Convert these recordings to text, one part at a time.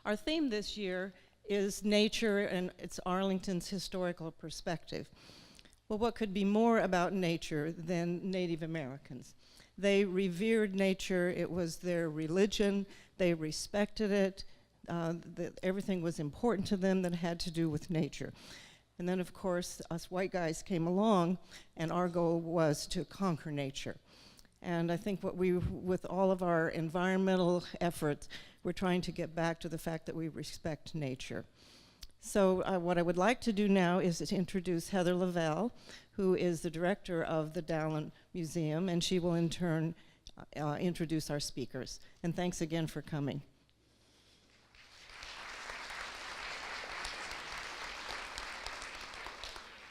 Our theme this year is nature and it's Arlington's historical perspective. Well, what could be more about nature than Native Americans? They revered nature, it was their religion, they respected it, everything was important to them that had to do with nature. And then, of course, us white guys came along, and our goal was to conquer nature. And I think with all of our environmental efforts, we're trying to get back to the fact that we respect nature. So what I would like to do now is to introduce Heather Lavelle, who is the director of the Dallin Museum, and she will in turn introduce our speakers. And thanks again for coming.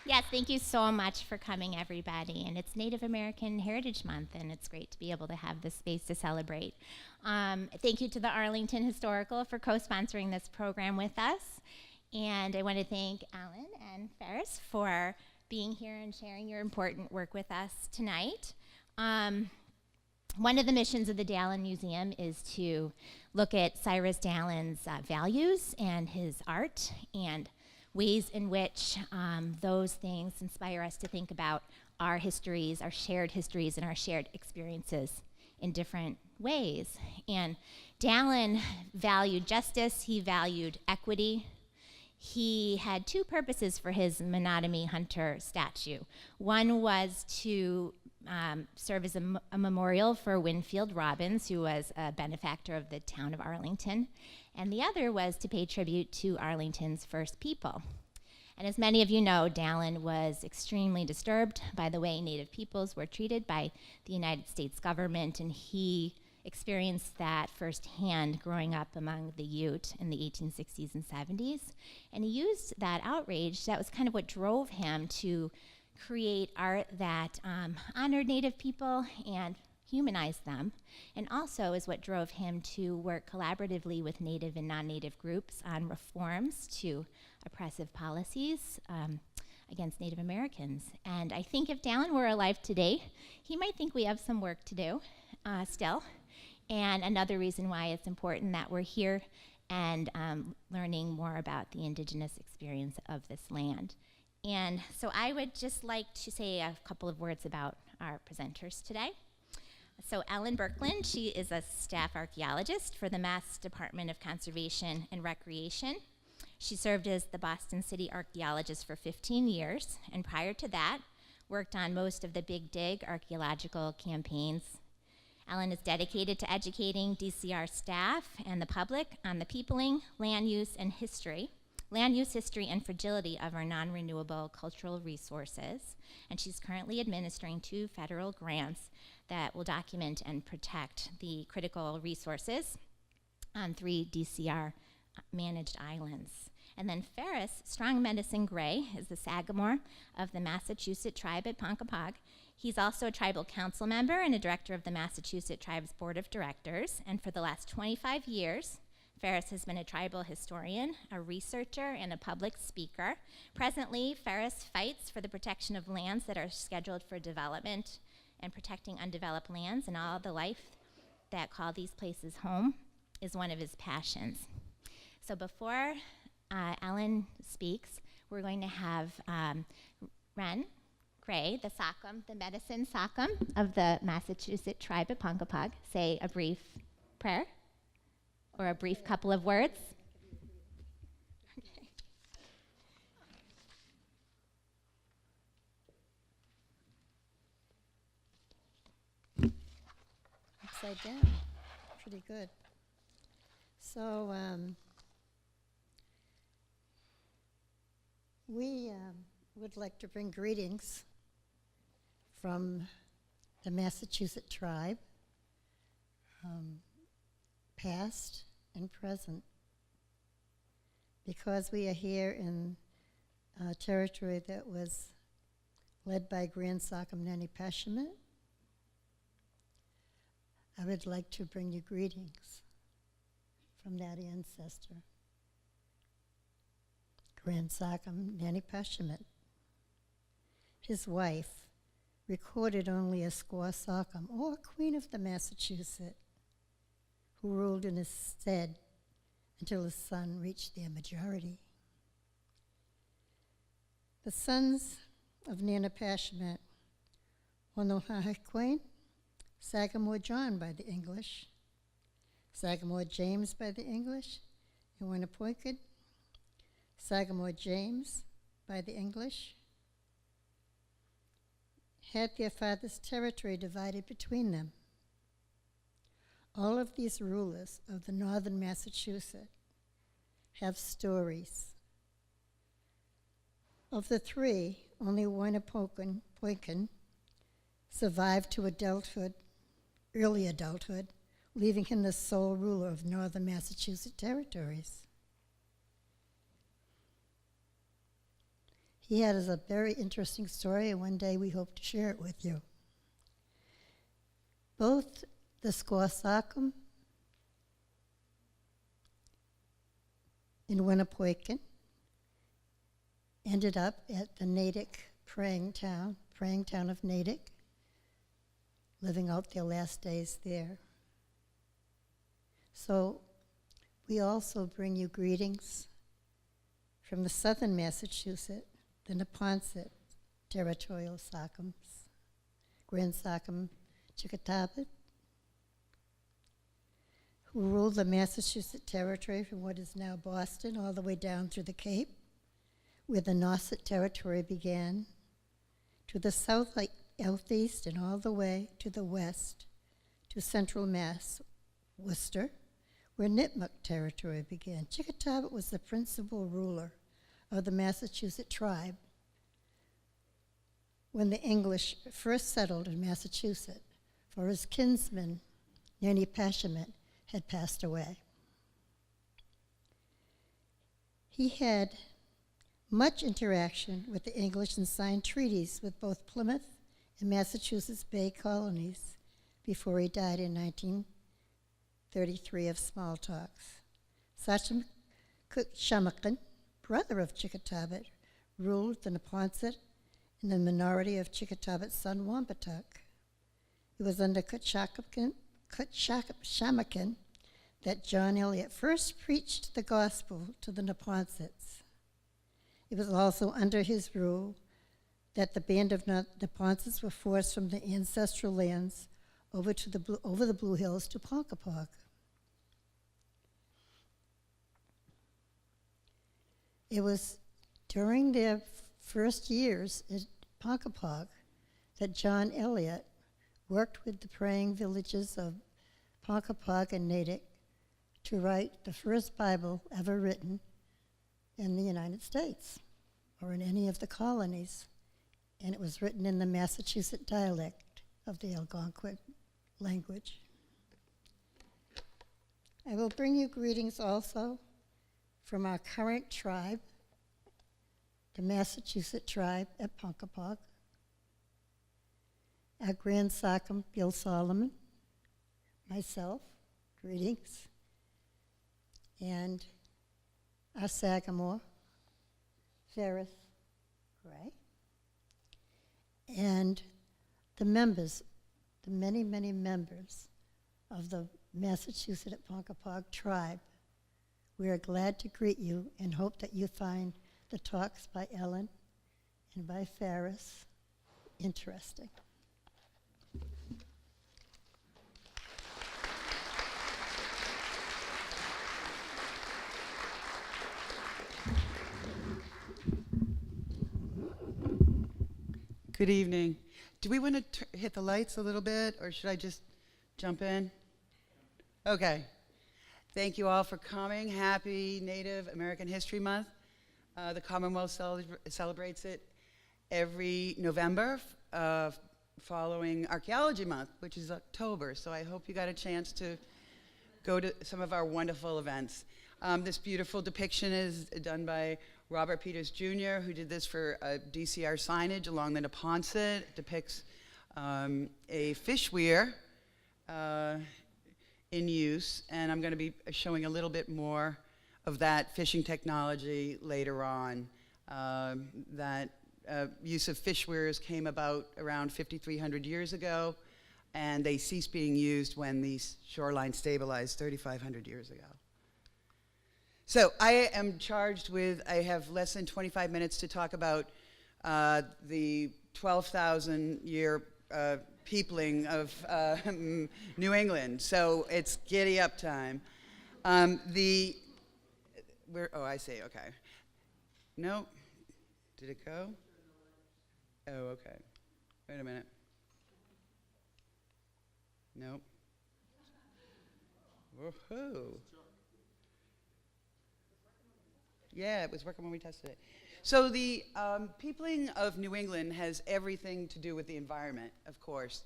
Yes, thank you so much for coming, everybody. And it's Native American Heritage Month, and it's great to be able to have this space to celebrate. Thank you to the Arlington Historical for co-sponsoring this program with us. And I want to thank Alan and Faries for being here and sharing your important work with us tonight. One of the missions of the Dallin Museum is to look at Cyrus Dallin's values and his art and ways in which those things inspire us to think about our histories, our shared histories, and our shared experiences in different ways. And Dallin valued justice, he valued equity. He had two purposes for his Menominee Hunter statue. One was to serve as a memorial for Winfield Robbins, who was a benefactor of the town of Arlington, and the other was to pay tribute to Arlington's first people. And as many of you know, Dallin was extremely disturbed by the way Native peoples were treated by the United States government, and he experienced that firsthand growing up among the Ute in the 1860s and 70s. And he used that outrage, that was kind of what drove him to create art that honored Native people and humanized them, and also is what drove him to work collaboratively with Native and non-Native groups on reforms to oppressive policies against Native Americans. And I think if Dallin were alive today, he might think we have some work to do still. And another reason why it's important that we're here and learning more about the Indigenous experience of this land. And so I would just like to say a couple of words about our presenters today. So Ellen Berkland, she is a staff archaeologist for the Mass Department of Conservation and Recreation. She served as the Boston City archaeologist for 15 years, and prior to that, worked on most of the Big Dig archaeological campaigns. Ellen is dedicated to educating DCR staff and the public on the peopling, land use history and fragility of our non-renewable cultural resources. And she's currently administering 2 federal grants that will document and protect the critical resources on 3 DCR managed islands. And then Faries Strong Medicine Gray is the Sagamore of the Massachusetts tribe at Ponkapoag. He's also a tribal council member and a director of the Massachusetts Tribe's Board of Directors. And for the last 25 years, Faries has been a tribal historian, a researcher, and a public speaker. Presently, Faries fights for the protection of lands that are scheduled for development and protecting undeveloped lands, and all the life that call these places home is one of his passions. So before Ellen speaks, we're going to have Ren Gray, the Sachem, the medicine Sachem of the Massachusetts tribe at Ponkapoag, say a brief prayer or a brief couple of words. Okay. Upside down, pretty good. So we would like to bring greetings from the Massachusetts tribe, past and present, because we are here in a territory that was led by Grand Sachem Nani Pashamet. I would like to bring you greetings from that ancestor, Grand Sachem Nani Pashamet. His wife, recorded only as Squaw Sachem, or Queen of the Massachusetts, who ruled in his stead until his son reached their majority. The sons of Nanapashmet, Onohaquain, Sagamore John by the English, Sagamore James by the English, and Winnipointed, Sagamore James by the English, had their father's territory divided between them. All of these rulers of the northern Massachusetts have stories. Of the three, only Winnipointed survived to adulthood, early adulthood, leaving him the sole ruler of northern Massachusetts territories. He has a very interesting story, and one day we hope to share it with you. Both the Squaxaquam in Winnipointed ended up at the Natick praying town of Natick, living out their last days there. So we also bring you greetings from the southern Massachusetts, the Neponset territorial Sackums, Grand Sachem Chickatabat, who ruled the Massachusetts territory from what is now Boston all the way down through the Cape, where the Nauset territory began, to the southeast and all the way to the west, to central Mass, Worcester, where Nipmuc territory began. Chickatabat was the principal ruler of the Massachusetts tribe when the English first settled in Massachusetts, for his kinsman, Nanapashmet, had passed away. He had much interaction with the English and signed treaties with both Plymouth and Massachusetts Bay colonies before he died in 1933 of smallpox. Sachem Shamakan, brother of Chickatabat, ruled the Neponset and the minority of Chickatabat's son Wampatuck. It was under Shamakan that John Eliot first preached the gospel to the Neponsets. It was also under his rule that the band of Neponsets were forced from the ancestral lands over the Blue Hills to Ponkapoag. It was during their first years at Ponkapoag that John Eliot worked with the praying villages of Ponkapoag and Natick to write the first Bible ever written in the United States or in any of the colonies. And it was written in the Massachusetts dialect of the Algonquin language. I will bring you greetings also from our current tribe, the Massachusetts tribe at Ponkapoag, our Grand Sachem Bill Solomon, myself, greetings, and our Sagamore, Ferris Gray, and the members, the many, many members of the Massachusetts at Ponkapoag tribe. We are glad to greet you and hope that you find the talks by Ellen and by Faris interesting. Good evening. Do we want to hit the lights a little bit, or should I just jump in? Okay. Thank you all for coming. Happy Native American History Month. The Commonwealth celebrates it every November following Archaeology Month, which is October. So I hope you got a chance to go to some of our wonderful events. This beautiful depiction is done by Robert Peters Jr., who did this for DCR signage along the Neponset. It depicts a fish weir in use, and I'm going to be showing a little bit more of that fishing technology later on. That use of fish weirs came about around 5,300 years ago, and they ceased being used when the shoreline stabilized 3,500 years ago. So I am charged with, I have less than 25 minutes to talk about the 12,000 year peopling of New England. So it's giddy up time. Oh, I see, okay. No, did it go? Oh, okay. Wait a minute. Nope. Woohoo. Yeah, it was working when we tested it. So the peopling of New England has everything to do with the environment, of course.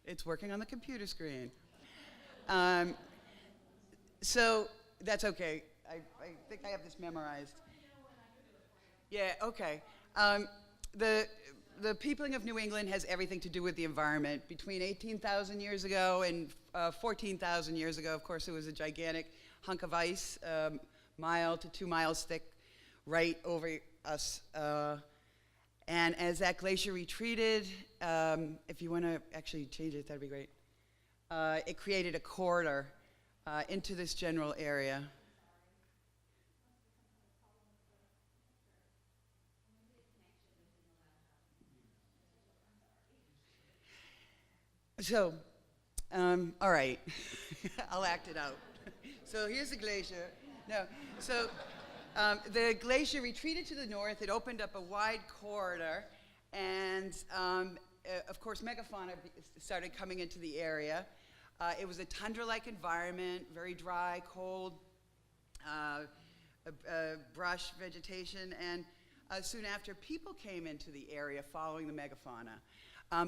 It's working on the computer screen. So that's okay. I think I have this memorized. Yeah, okay. The peopling of New England has everything to do with the environment. Between 18,000 years ago and 14,000 years ago, of course, it was a gigantic hunk of ice, mile to 2 miles thick, right over us. And as that glacier retreated, if you want to actually change it, that'd be great. It created a corridor into this general area. So, all right, I'll act it out. So here's the glacier. No, so the glacier retreated to the north. It opened up a wide corridor, and of course, megafauna started coming into the area. It was a tundra-like environment, very dry, cold, brush vegetation, and soon after, people came into the area following the megafauna.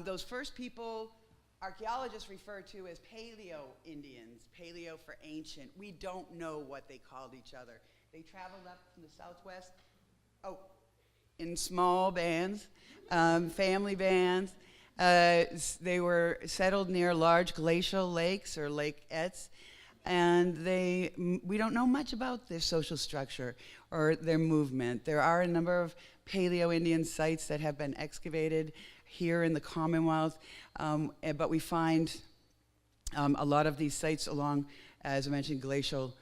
Those first people, archaeologists refer to as Paleo-Indians, paleo for ancient. We don't know what they called each other. They traveled up from the southwest, in small bands, family bands. They were settled near large glacial lakes or lakeettes, and we don't know much about their social structure or their movement. There are a number of Paleo-Indian sites that have been excavated here in the Commonwealth, but we find a lot of these sites along, as I mentioned, glacial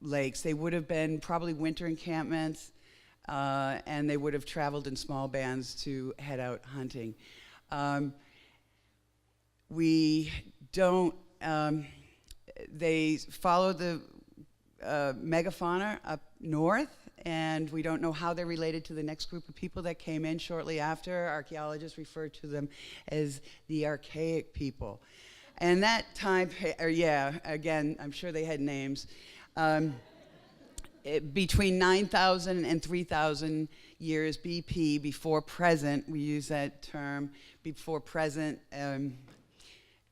lakes. They would have been probably winter encampments, and they would have traveled in small bands to head out hunting. They followed the megafauna up north, and we don't know how they're related to the next group of people that came in shortly after. Archaeologists refer to them as the archaic people. And that time, again, I'm sure they had names. Between 9,000 and 3,000 years BP, before present, we use that term, before present,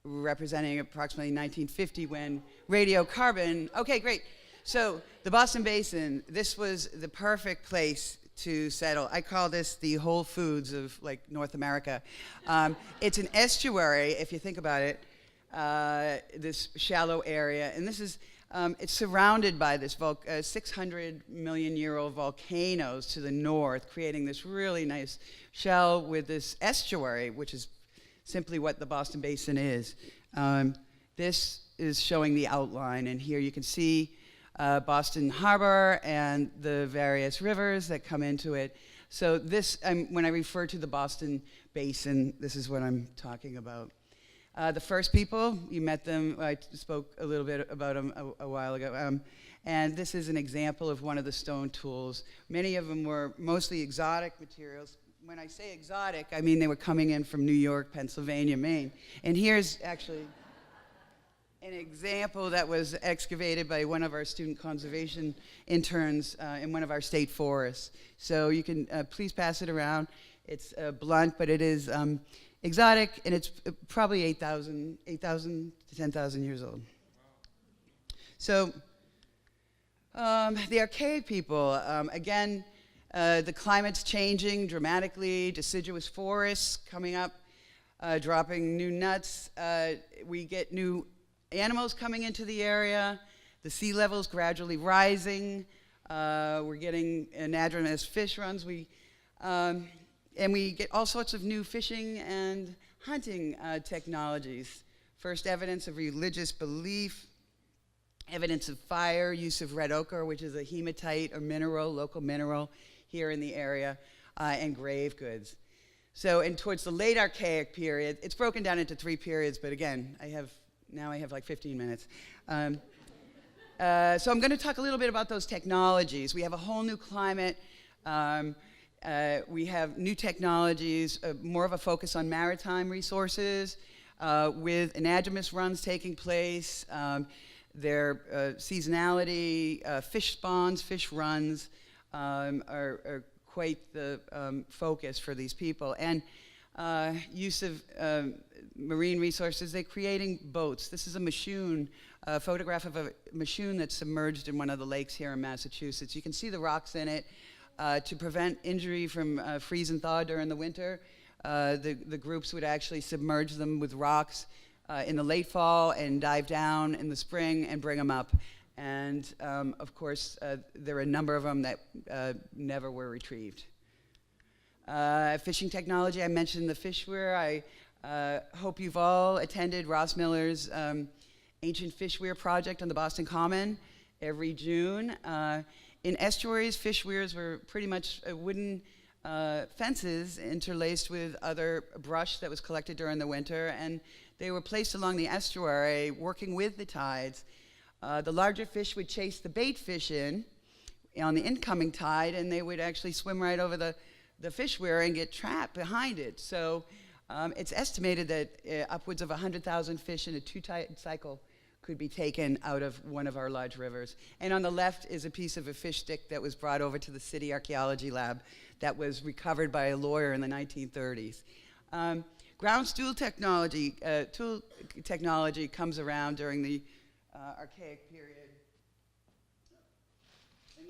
representing approximately 1950 when radiocarbon, okay, great. So the Boston Basin, this was the perfect place to settle. I call this the Whole Foods of like North America. It's an estuary, if you think about it, this shallow area, and this is, it's surrounded by this 600 million year old volcanoes to the north, creating this really nice shell with this estuary, which is simply what the Boston Basin is. This is showing the outline, and here you can see Boston Harbor and the various rivers that come into it. So this, when I refer to the Boston Basin, this is what I'm talking about. The first people, you met them, I spoke a little bit about them a while ago, and this is an example of one of the stone tools. Many of them were mostly exotic materials. When I say exotic, I mean they were coming in from New York, Pennsylvania, Maine. And here's actually an example that was excavated by one of our student conservation interns in one of our state forests. So you can please pass it around. It's blunt, but it is exotic, and it's probably 8,000 to 10,000 years old. So the archaic people, again, the climate's changing dramatically, deciduous forests coming up, dropping new nuts. We get new animals coming into the area, the sea level's gradually rising, we're getting anadromous fish runs, and we get all sorts of new fishing and hunting technologies First evidence of religious belief, evidence of fire, use of red ochre, which is a hematite or mineral, local mineral here in the area, and grave goods. So, and towards the late Archaic period, it's broken down into 3 periods, but again, now I have like 15 minutes. So I'm going to talk a little bit about those technologies. We have a whole new climate. We have new technologies, more of a focus on maritime resources, with anadromous runs taking place, their seasonality, fish spawns, fish runs are quite the focus for these people. And use of marine resources, they're creating boats. This is a Machoon, a photograph of a Machoon that's submerged in one of the lakes here in Massachusetts. You can see the rocks in it. To prevent injury from freeze and thaw during the winter, the groups would actually submerge them with rocks in the late fall and dive down in the spring and bring them up. And of course, there are a number of them that never were retrieved. Fishing technology, I mentioned the fishware. I hope you've all attended Ross Miller's Ancient Fishware Project on the Boston Common every June. In estuaries, fish weirs were pretty much wooden fences interlaced with other brush that was collected during the winter, and they were placed along the estuary, working with the tides. The larger fish would chase the bait fish in on the incoming tide, and they would actually swim right over the fish weir and get trapped behind it. So it's estimated that upwards of 100,000 fish in a 2-tide cycle could be taken out of one of our large rivers. And on the left is a piece of a fish stick that was brought over to the city archaeology lab that was recovered by a lawyer in the 1930s. Ground stool technology, comes around during the Archaic period. And,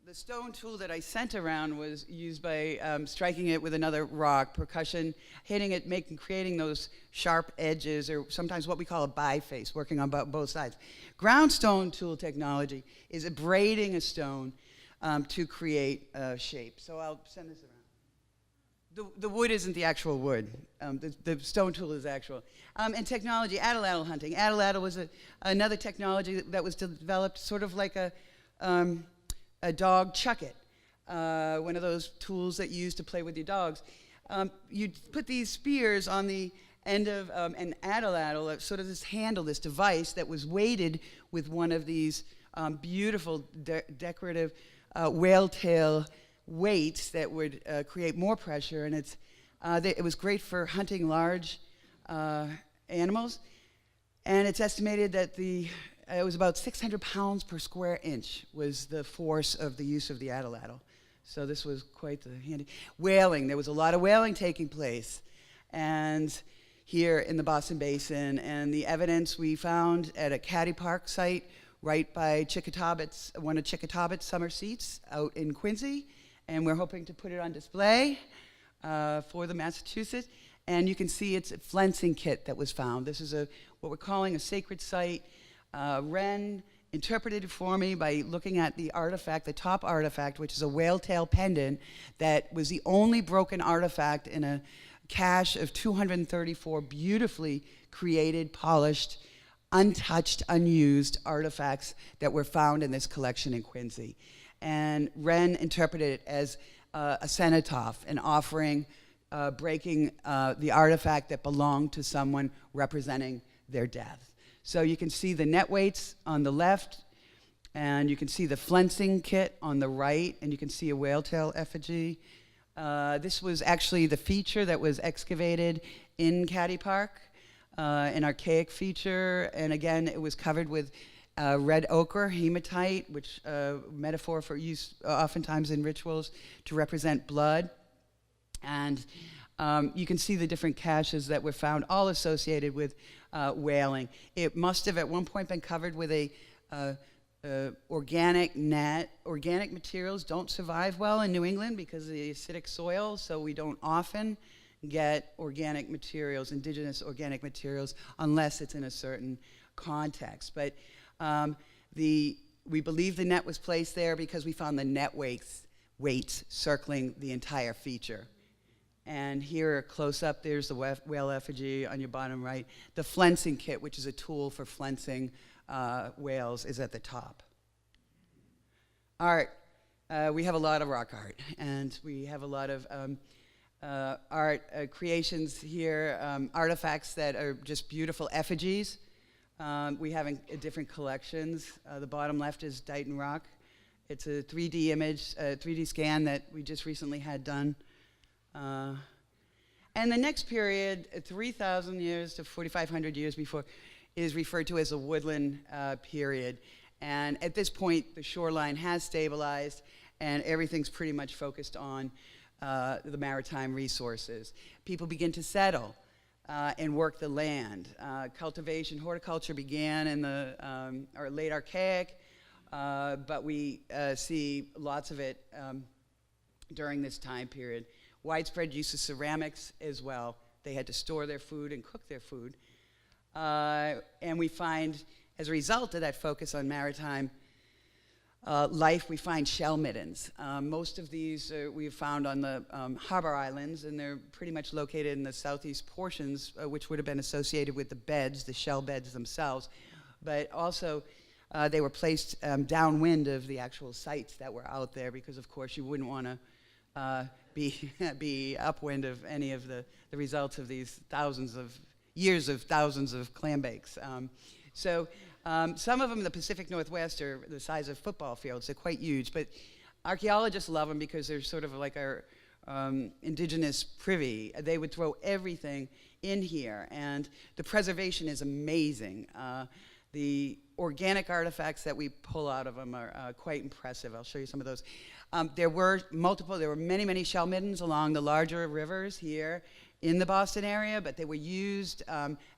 the stone tool that I sent around was used by striking it with another rock, percussion, hitting it, creating those sharp edges, or sometimes what we call a biface, working on both sides. Ground stone tool technology is braiding a stone to create a shape. So I'll send this around. The wood isn't the actual wood. The stone tool is actual. And technology, atlatl hunting. Atlatl was another technology that was developed sort of like a dog chuck it, one of those tools that you use to play with your dogs. You'd put these spears on the end of an atlatl, sort of this handle, this device that was weighted with one of these beautiful decorative whale tail weights that would create more pressure, and it was great for hunting large animals. And it's estimated that it was about 600 pounds per square inch was the force of the use of the atlatl. So this was quite the handy. Whaling, there was a lot of whaling taking place, and here in the Boston Basin, and the evidence we found at a Caddy Park site right by one of Chickatobit's summer seats out in Quincy, and we're hoping to put it on display for the Massachusetts. And you can see it's a flensing kit that was found. This is what we're calling a sacred site. Ren interpreted it for me by looking at the artifact, the top artifact, which is a whale tail pendant that was the only broken artifact in a cache of 234 beautifully created, polished, untouched, unused artifacts that were found in this collection in Quincy. And Ren interpreted it as a cenotaph, an offering, breaking the artifact that belonged to someone representing their death. So you can see the net weights on the left, and you can see the flensing kit on the right, and you can see a whale tail effigy. This was actually the feature that was excavated in Caddy Park, an archaic feature, and again, it was covered with red ochre, hematite, which metaphor for use oftentimes in rituals to represent blood. And you can see the different caches that were found, all associated with whaling. It must have at one point been covered with a organic net. Organic materials don't survive well in New England because of the acidic soil, so we don't often get organic materials, indigenous organic materials, unless it's in a certain context. But we believe the net was placed there because we found the net weights circling the entire feature. And here, close up, there's the whale effigy on your bottom right. The flensing kit, which is a tool for flensing whales, is at the top. Art. We have a lot of rock art, and we have a lot of art creations here, artifacts that are just beautiful effigies. We have different collections. The bottom left is Dighton Rock. It's a 3D image, 3D scan that we just recently had done. And the next period, 3,000 years to 4,500 years before, is referred to as a woodland period. And at this point, the shoreline has stabilized, and everything's pretty much focused on the maritime resources. People begin to settle and work the land. Cultivation, horticulture began in the late Archaic, but we see lots of it during this time period. Widespread use of ceramics as well. They had to store their food and cook their food. And we find, as a result of that focus on maritime life, we find shell middens. Most of these we've found on the harbor islands, and they're pretty much located in the southeast portions, which would have been associated with the beds, the shell beds themselves. But also, they were placed downwind of the actual sites that were out there, because of course you wouldn't want to be upwind of any of the results of these years of thousands of clam bakes. Some of them in the Pacific Northwest are the size of football fields. They're quite huge, but archaeologists love them because they're sort of like our indigenous privy. They would throw everything in here, and the preservation is amazing. The organic artifacts that we pull out of them are quite impressive. I'll show you some of those. There were many, many shell middens along the larger rivers here in the Boston area, but they were used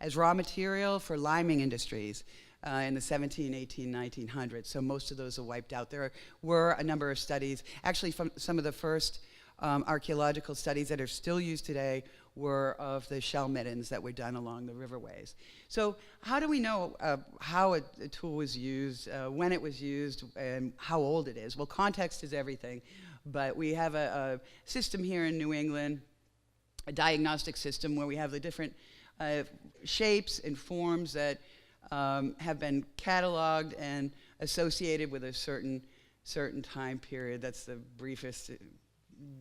as raw material for liming industries in the 17, 18, 1900s. So most of those are wiped out. There were a number of studies, actually from some of the first archaeological studies that are still used today were of the shell middens that were done along the riverways. So how do we know how a tool was used, when it was used, and how old it is? Well, context is everything, but we have a system here in New England, a diagnostic system where we have the different shapes and forms that have been cataloged and associated with a certain time period. That's the briefest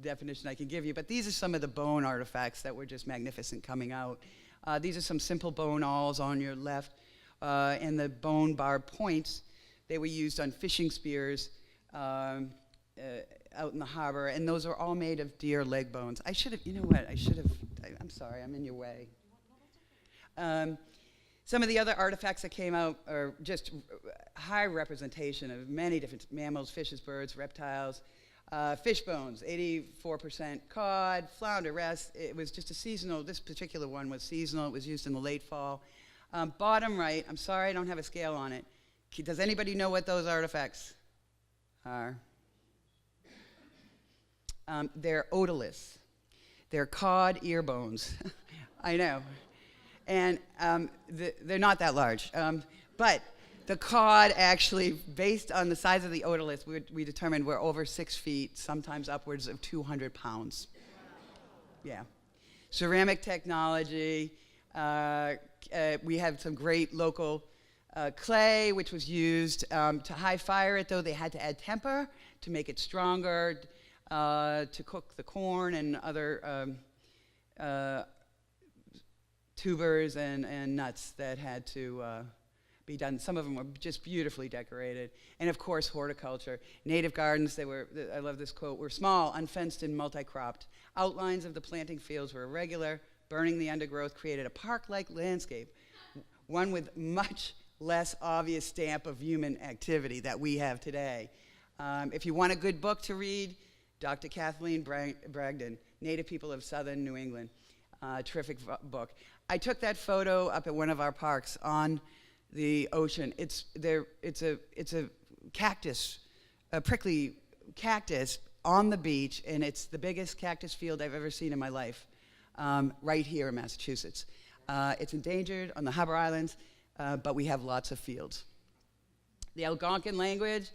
definition I can give you, but these are some of the bone artifacts that were just magnificent coming out. These are some simple bone awls on your left, and the bone barbed points. They were used on fishing spears out in the harbor, and those are all made of deer leg bones. I'm sorry, I'm in your way. Some of the other artifacts that came out are just high representation of many different mammals, fishes, birds, reptiles. Fish bones, 84% cod, flounder, wrasse. It was just a seasonal, this particular one was seasonal. It was used in the late fall. Bottom right, I'm sorry I don't have a scale on it. Does anybody know what those artifacts are? They're otoliths. They're cod ear bones. I know. And they're not that large. But the cod actually, based on the size of the otolith, we determined we're over 6 feet, sometimes upwards of 200 pounds. Yeah. Ceramic technology. We have some great local clay, which was used to high fire it, though they had to add temper to make it stronger, to cook the corn and other tubers and nuts that had to be done. Some of them were just beautifully decorated. And of course, horticulture. Native gardens, I love this quote, were small, unfenced, and multi-cropped. Outlines of the planting fields were irregular. Burning the undergrowth created a park-like landscape, one with much less obvious stamp of human activity that we have today. If you want a good book to read, Dr. Kathleen Bragdon, Native People of Southern New England. Terrific book. I took that photo up at one of our parks on the ocean. It's a cactus, a prickly cactus on the beach, and it's the biggest cactus field I've ever seen in my life, right here in Massachusetts. It's endangered on the harbor islands, but we have lots of fields. The Algonquin language,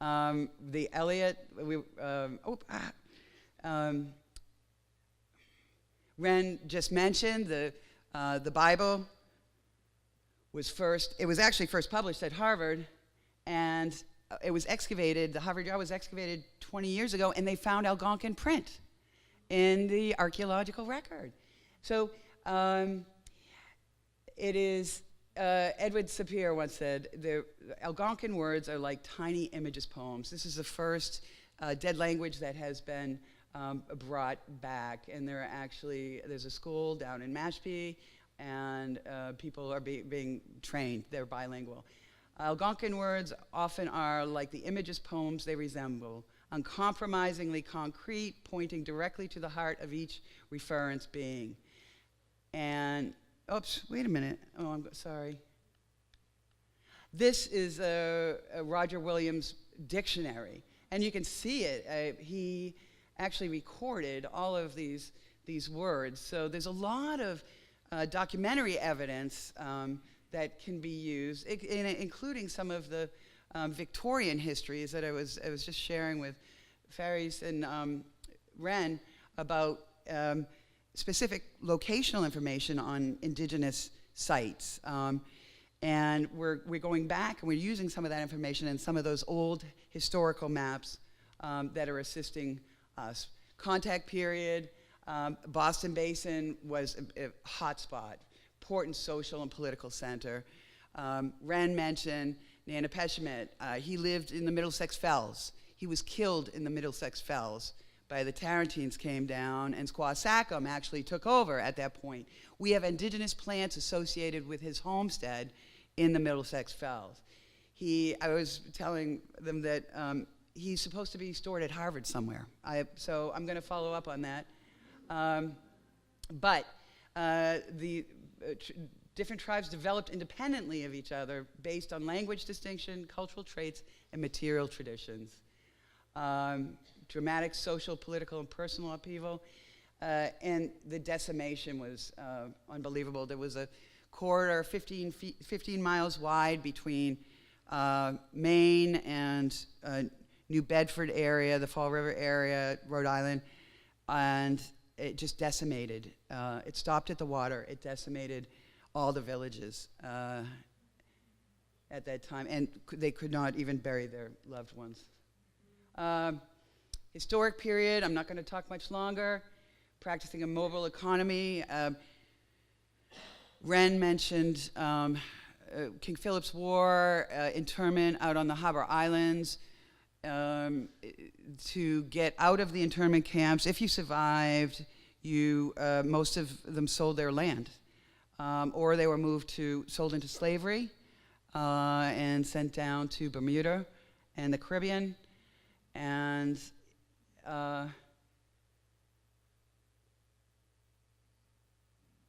the Elliot, Ren just mentioned, the Bible it was actually first published at Harvard, and it was excavated, the Harvard Yard was excavated 20 years ago, and they found Algonquin print in the archaeological record. So it is, Edward Sapir once said, the Algonquin words are like tiny images poems. This is the first dead language that has been brought back, and there's a school down in Mashpee, and people are being trained. They're bilingual. Algonquin words often are like the images poems they resemble, uncompromisingly concrete, pointing directly to the heart of each reference being. And, oops, wait a minute. Oh, I'm sorry. This is a Roger Williams dictionary, and you can see it. He actually recorded all of these words. So there's a lot of documentary evidence that can be used, including some of the Victorian histories that I was just sharing with Faries and Ren about specific locational information on Indigenous sites. And we're going back and we're using some of that information and some of those old historical maps that are assisting us. Contact period, Boston Basin was a hot spot, important social and political center. Ren mentioned Nanapeshmet. He lived in the Middlesex Fells. He was killed in the Middlesex Fells by the Tarantines came down, and Squaxacum actually took over at that point. We have indigenous plants associated with his homestead in the Middlesex Fells. I was telling them that he's supposed to be stored at Harvard somewhere. So I'm going to follow up on that. But the different tribes developed independently of each other based on language distinction, cultural traits, and material traditions. Dramatic social, political, and personal upheaval. And the decimation was unbelievable. There was a corridor 15 miles wide between Maine and New Bedford area, the Fall River area, Rhode Island, and it just decimated. It stopped at the water. It decimated all the villages at that time, and they could not even bury their loved ones. Historic period, I'm not going to talk much longer. Practicing a mobile economy. Ren mentioned King Philip's War, internment out on the Harbor Islands. To get out of the internment camps, if you survived, most of them sold their land, or they were sold into slavery and sent down to Bermuda and the Caribbean, and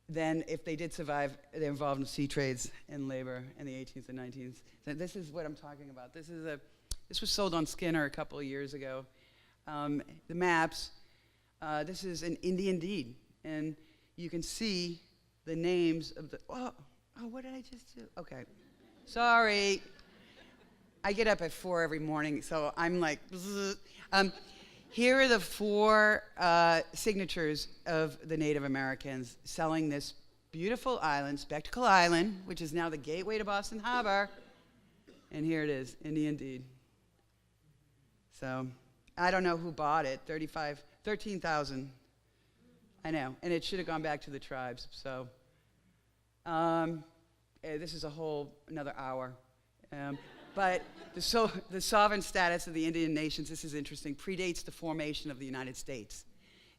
then if they did survive, they're involved in sea trades and labor in the 18th and 19th. So this is what I'm talking about. This was sold on Skinner a couple of years ago. The maps, this is an Indian deed, and you can see the names of oh, what did I just do? Okay, sorry. I get up at 4 every morning, so I'm like, here are the 4 signatures of the Native Americans selling this beautiful island, Spectacle Island, which is now the gateway to Boston Harbor. And here it is, Indian deed. So I don't know who bought it, 13,000. I know, and it should have gone back to the tribes. So this is another hour. But the sovereign status of the Indian nations, this is interesting, predates the formation of the United States.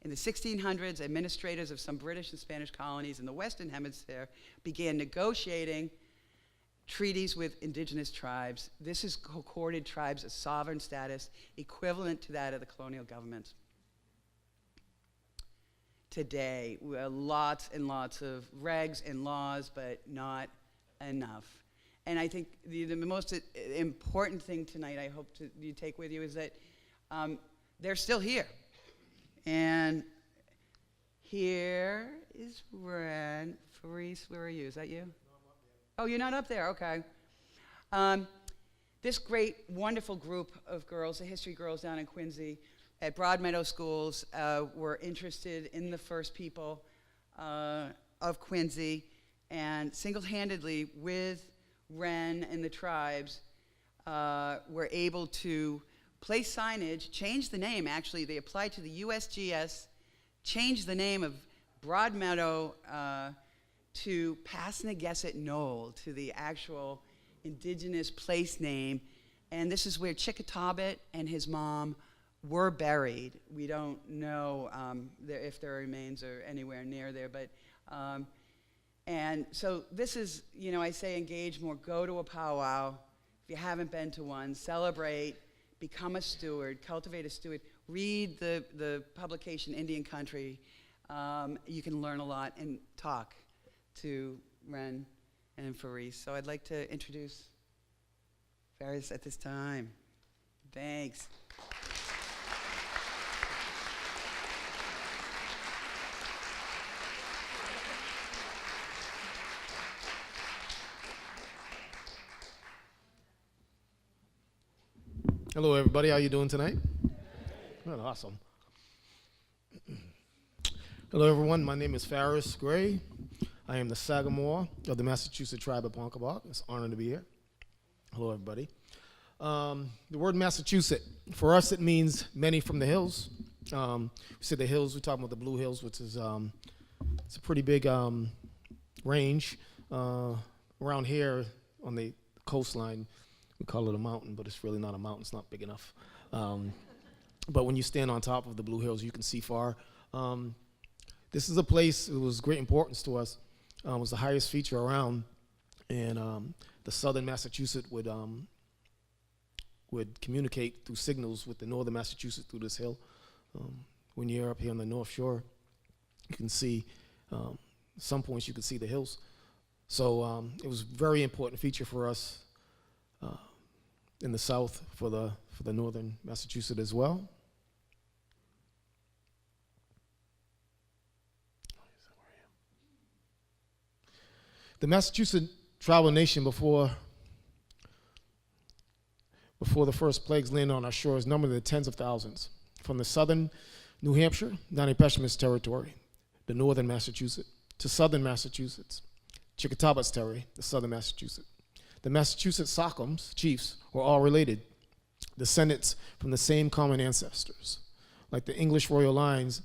In the 1600s, administrators of some British and Spanish colonies in the Western Hemisphere began negotiating treaties with indigenous tribes. This is accorded tribes a sovereign status equivalent to that of the colonial government. Today, we have lots and lots of regs and laws, but not enough. And I think the most important thing tonight I hope you take with you is that they're still here. And here is Ren. Faries, where are you? Is that you? No, I'm up there. Oh, you're not up there? Okay. This great, wonderful group of girls, the history girls down in Quincy at Broadmeadow Schools, were interested in the first people of Quincy, and single-handedly with Wren and the tribes were able to place signage, change the name, actually. They applied to the USGS, changed the name of Broadmeadow to Passnegesset Knoll, to the actual indigenous place name. And this is where Chickatawbit and his mom were buried. We don't know if their remains are anywhere near there, but and so this is, I say engage more, go to a powwow. If you haven't been to one, celebrate, become a steward, cultivate a steward, read the publication Indian Country. You can learn a lot and talk to Ren and Faries. So I'd like to introduce Faries at this time. Thanks. Hello, everybody. How you doing tonight? Good, awesome. Hello, everyone. My name is Faries Gray. I am the Sagamore of the Massachusetts tribe of Ponkapoag. It's an honor to be here. Hello, everybody. The word Massachusetts, for us, it means many from the hills. We say the hills. We're talking about the Blue Hills, which is it's a pretty big range around here on the coastline. We call it a mountain, but it's really not a mountain. It's not big enough. But when you stand on top of the Blue Hills, you can see far. This is a place, it was great importance to us. It was the highest feature around. And the southern Massachusetts would communicate through signals with the northern Massachusetts through this hill. When you're up here on the North Shore, you can see, some points you can see the hills. So it was a very important feature for us in the south for the northern Massachusetts as well. The Massachusetts tribal nation before the first plagues landed on our shores numbered in the tens of thousands. From the southern New Hampshire, Nanepeshemit's territory, the northern Massachusetts, to southern Massachusetts, Chickatawbit's territory, the southern Massachusetts. The Massachusetts Sachems, chiefs, were all related, descendants from the same common ancestors. Like the English royal lines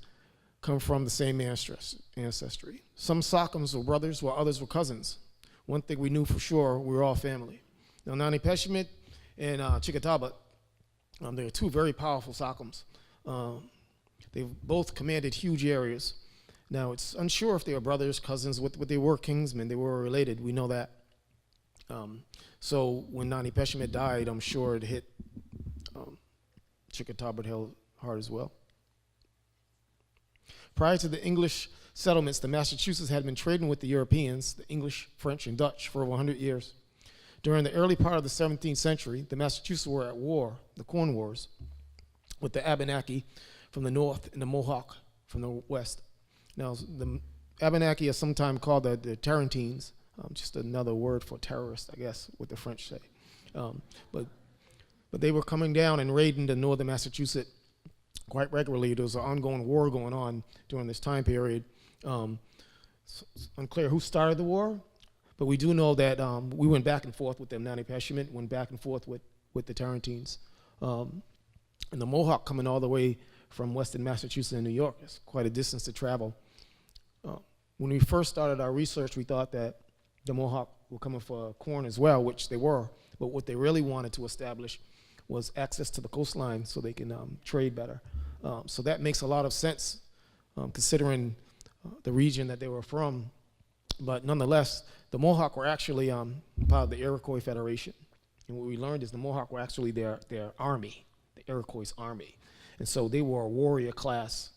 come from the same ancestry. Some Sachems were brothers, while others were cousins. One thing we knew for sure, we were all family. Now, Nanepeshemet and Chickatawbit, they are two very powerful Sachems. They both commanded huge areas. Now, it's unsure if they were brothers, cousins, what they were kingsmen, they were related, we know that. So when Nanepeshemet died, I'm sure it hit Chickatawbit hard as well. Prior to the English settlements, the Massachusetts had been trading with the Europeans, the English, French, and Dutch, for over 100 years. During the early part of the 17th century, the Massachusetts were at war, the Corn Wars, with the Abenaki from the north and the Mohawk from the west. Now, the Abenaki are sometimes called the Tarentines, just another word for terrorist, I guess, what the French say. But they were coming down and raiding the northern Massachusetts quite regularly. There was an ongoing war going on during this time period. It's unclear who started the war, but we do know that we went back and forth with them. Nanepeshemet went back and forth with the Tarentines. And the Mohawk coming all the way from western Massachusetts and New York. It's quite a distance to travel. When we first started our research, we thought that the Mohawk were coming for corn as well, which they were, but what they really wanted to establish was access to the coastline so they can trade better. So that makes a lot of sense considering the region that they were from. But nonetheless, the Mohawk were actually part of the Iroquois Federation. And what we learned is the Mohawk were actually their army, the Iroquois army. And so they were a warrior class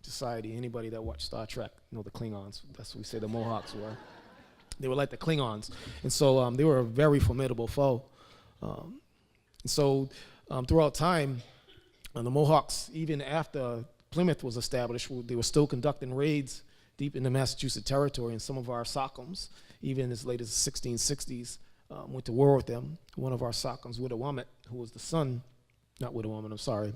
society. Anybody that watched Star Trek know the Klingons. That's what we say the Mohawks were. They were like the Klingons. And so they were a very formidable foe. And so throughout time, the Mohawks, even after Plymouth was established, they were still conducting raids deep into Massachusetts territory, and some of our Sachems, even as late as the 1660s, went to war with them. One of our Sachems, Widawamut, who was the son, not Widawamut, I'm sorry,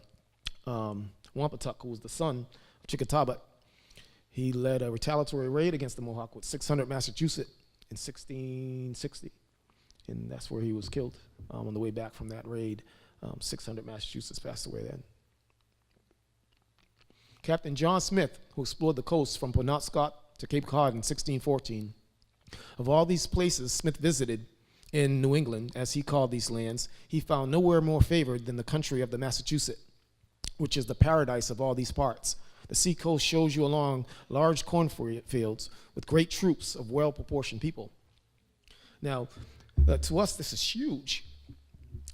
Wampatuck, who was the son of Chickatawbit, He led a retaliatory raid against the Mohawk with 600 Massachusetts in 1660, and that's where he was killed on the way back from that raid. 600 Massachusetts passed away then. Captain John Smith, who explored the coast from Penobscot to Cape Cod in 1614. Of all these places Smith visited in New England, as he called these lands, he found nowhere more favored than the country of the Massachusetts, which is the paradise of all these parts. The seacoast shows you along large cornfields with great troops of well-proportioned people. Now, to us, this is huge,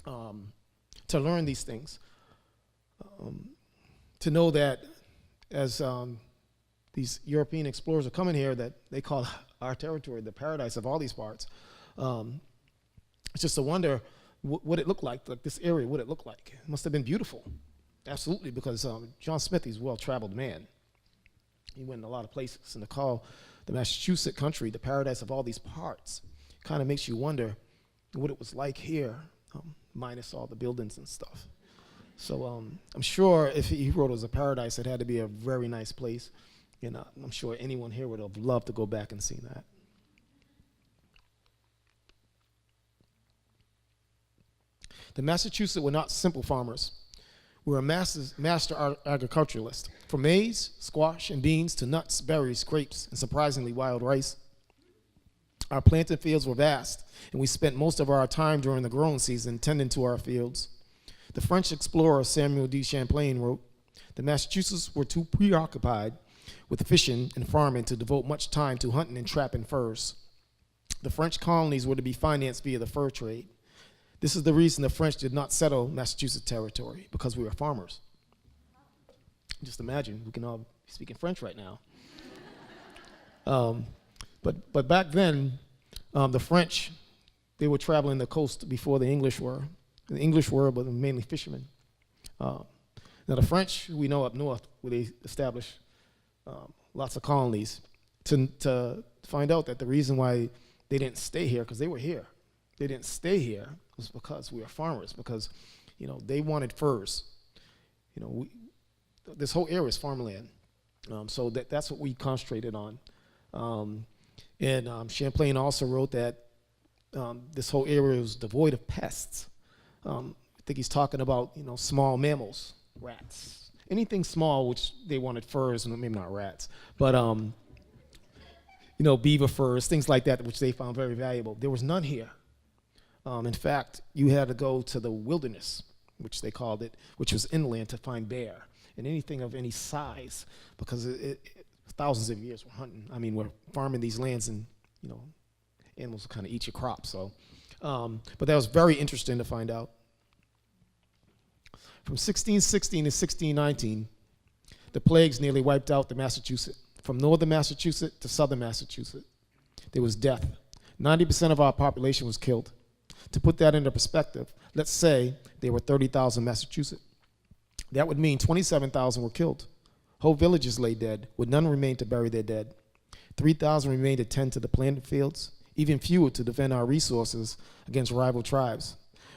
to learn these things, to know that as these European explorers are coming here, that they call our territory the paradise of all these parts. It's just a wonder what it looked like this area, what it looked like. It must have been beautiful. Absolutely, because John Smith, he's a well-traveled man. He went in a lot of places, and to call the Massachusetts country the paradise of all these parts kind of makes you wonder what it was like here, minus all the buildings and stuff. So I'm sure if he wrote it was a paradise, it had to be a very nice place, and I'm sure anyone here would have loved to go back and see that. The Massachusetts were not simple farmers. We were master agriculturalists. From maize, squash, and beans to nuts, berries, grapes, and surprisingly wild rice. Our planting fields were vast, and we spent most of our time during the growing season tending to our fields. The French explorer Samuel de Champlain wrote, "The Massachusetts were too preoccupied with fishing and farming to devote much time to hunting and trapping furs. The French colonies were to be financed via the fur trade. This is the reason the French did not settle Massachusetts territory, because we were farmers." Just imagine, we can all be speaking French right now. But back then, the French, they were traveling the coast before the English were. The English were, but mainly fishermen. Now the French, we know up north, where they established lots of colonies, to find out that the reason why they didn't stay here, because they were here, they didn't stay here, was because we were farmers, because they wanted furs. This whole area is farmland, so that's what we concentrated on. And Champlain also wrote that this whole area was devoid of pests. I think he's talking about small mammals, rats, anything small, which they wanted furs, and maybe not rats, but beaver furs, things like that, which they found very valuable. There was none here. In fact, you had to go to the wilderness, which they called it, which was inland, to find bear and anything of any size, because thousands of years we're hunting. I mean, we're farming these lands, and animals will kind of eat your crops. So, but that was very interesting to find out. From 1616 to 1619, the plagues nearly wiped out the Massachusetts. From northern Massachusetts to southern Massachusetts, there was death. 90% of our population was killed. To put that into perspective, let's say there were 30,000 Massachusetts. That would mean 27,000 were killed. Whole villages lay dead, with none remained to bury their dead. 3,000 remained to tend to the planted fields, even fewer to defend our resources against rival tribes.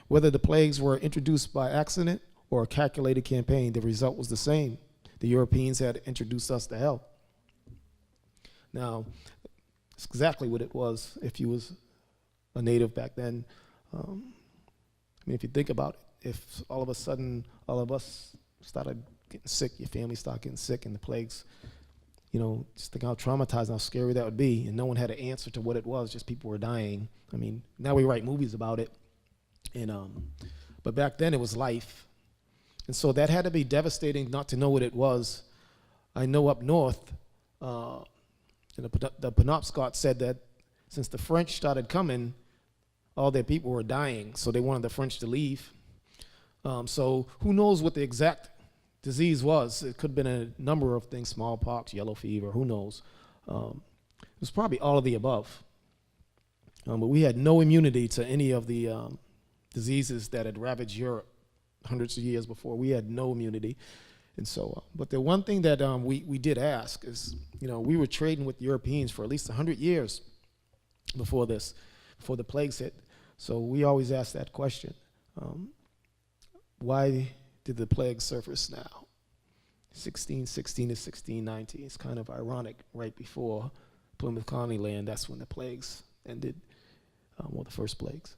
Whether the plagues were introduced by accident or a calculated campaign, the result was the same. The Europeans had introduced us to hell. Now, it's exactly what it was if you was a native back then. If you think about it, if all of a sudden all of us started getting sick, your family started getting sick, and the plagues, just think how traumatizing, how scary that would be, and no one had an answer to what it was, just people were dying. I mean, now we write movies about it, and but back then it was life. And so that had to be devastating not to know what it was. I know up north, the Penobscot said that since the French started coming, all their people were dying, so they wanted the French to leave. So who knows what the exact disease was? It could have been a number of things, smallpox, yellow fever, who knows? It was probably all of the above. But we had no immunity to any of the diseases that had ravaged Europe hundreds of years before. We had no immunity. And so, but the one thing that we did ask is, we were trading with Europeans for at least 100 years before this, before the plagues hit. So we always ask that question. Why did the plague surface now? 1616 to 1619. It's kind of ironic, right before Plymouth Colony land, that's when the plagues ended, or the first plagues.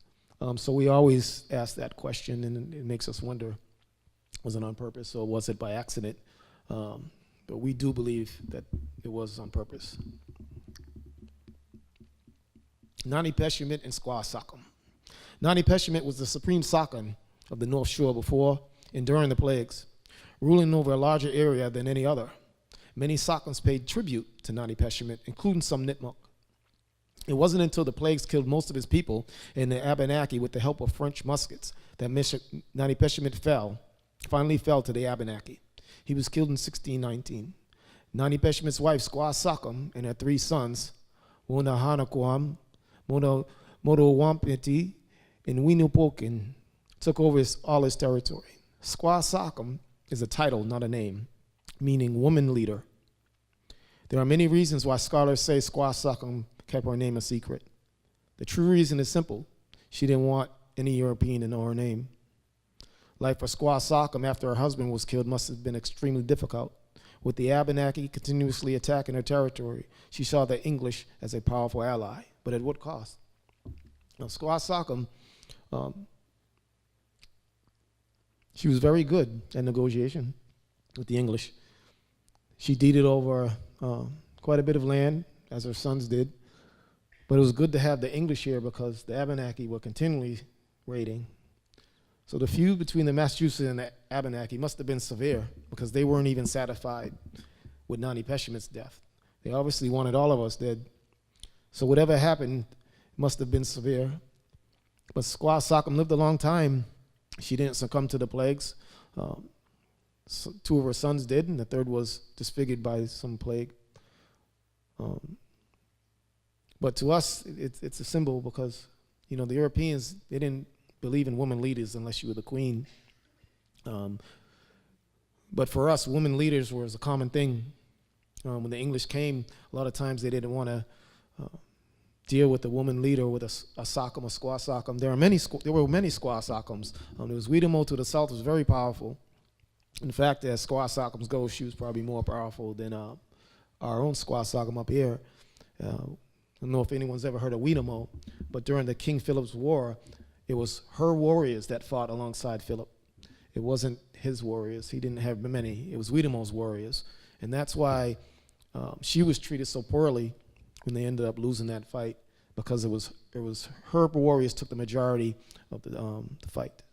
So we always ask that question, and it makes us wonder, was it on purpose or was it by accident? But we do believe that it was on purpose. Nani Peshimit and Squaw Sockham. Nani Peshimit was the supreme Sockham of the North Shore before and during the plagues, ruling over a larger area than any other. Many Sockhams paid tribute to Nani Peshimit, including some Nipmuc. It wasn't until the plagues killed most of his people in the Abenaki with the help of French muskets that Nani Peshimit finally fell to the Abenaki. He was killed in 1619. Nani Peshimit's wife, Squaw Sockham, and her 3 sons, Wonahanaquam, Modowampiti, and Winupokin, took over all his territory. Squaw Sockham is a title, not a name, meaning woman leader. There are many reasons why scholars say Squaw Sockham kept her name a secret. The true reason is simple. She didn't want any European to know her name. Life for Squaw Sockham after her husband was killed must have been extremely difficult. With the Abenaki continuously attacking her territory, she saw the English as a powerful ally, but at what cost? Now, Squaw Sockham, she was very good at negotiation with the English. She deeded over quite a bit of land, as her sons did, but it was good to have the English here because the Abenaki were continually raiding. So the feud between the Massachusetts and the Abenaki must have been severe because they weren't even satisfied with Nani Peshimit's death. They obviously wanted all of us dead. So whatever happened must have been severe. But Squaw Sockham lived a long time. She didn't succumb to the plagues. So 2 of her sons did, and the 3rd was disfigured by some plague. But to us, it's a symbol because, you know, the Europeans, they didn't believe in women leaders unless you were the queen. But for us, women leaders was a common thing. When the English came, a lot of times they didn't want to deal with a woman leader with a Sockham, a Squaw Sockham. There were many Squaw Sockhams. There was Weedamo to the south, was very powerful. In fact, as Squaw Sockhams go, she was probably more powerful than our own Squaw Sockham up here. I don't know if anyone's ever heard of Weedamo, but during the King Philip's War, it was her warriors that fought alongside Philip. It wasn't his warriors. He didn't have many. It was Weedamo's warriors. And that's why she was treated so poorly when they ended up losing that fight, because it was her warriors took the majority of the fight.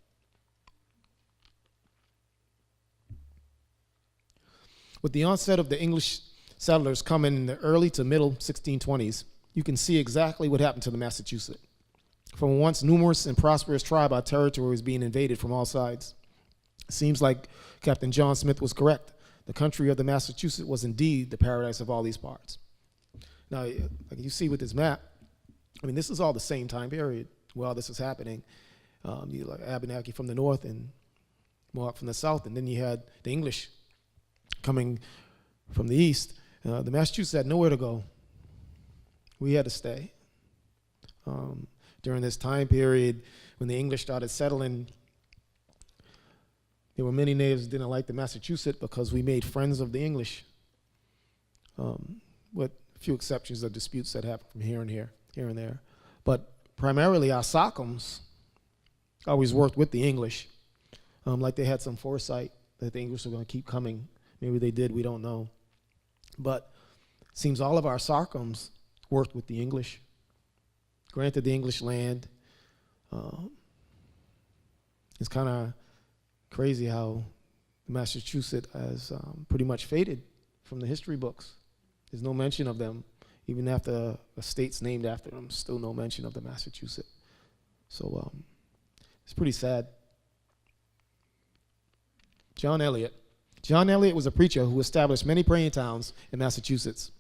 With the onset of the English settlers coming in the early to middle 1620s, you can see exactly what happened to the Massachusetts. From a once numerous and prosperous tribe, our territory was being invaded from all sides. It seems like Captain John Smith was correct. The country of the Massachusetts was indeed the paradise of all these parts. Now, like you see with this map, I mean, this is all the same time period where all this is happening. You like Abenaki from the north and Mohawk from the south, and then you had the English coming from the east. The Massachusetts had nowhere to go. We had to stay. During this time period, when the English started settling, there were many natives who didn't like the Massachusetts because we made friends of the English, with a few exceptions of disputes that happened from here and there. But primarily our Sockhams always worked with the English, like they had some foresight that the English were going to keep coming. Maybe they did, we don't know. But it seems all of our Sockhams worked with the English, granted the English land. It's kind of crazy how Massachusetts has pretty much faded from the history books. There's no mention of them. Even after a state's named after them, still no mention of the Massachusetts. So it's pretty sad. John Eliot. John Eliot was a preacher who established many praying towns in Massachusetts,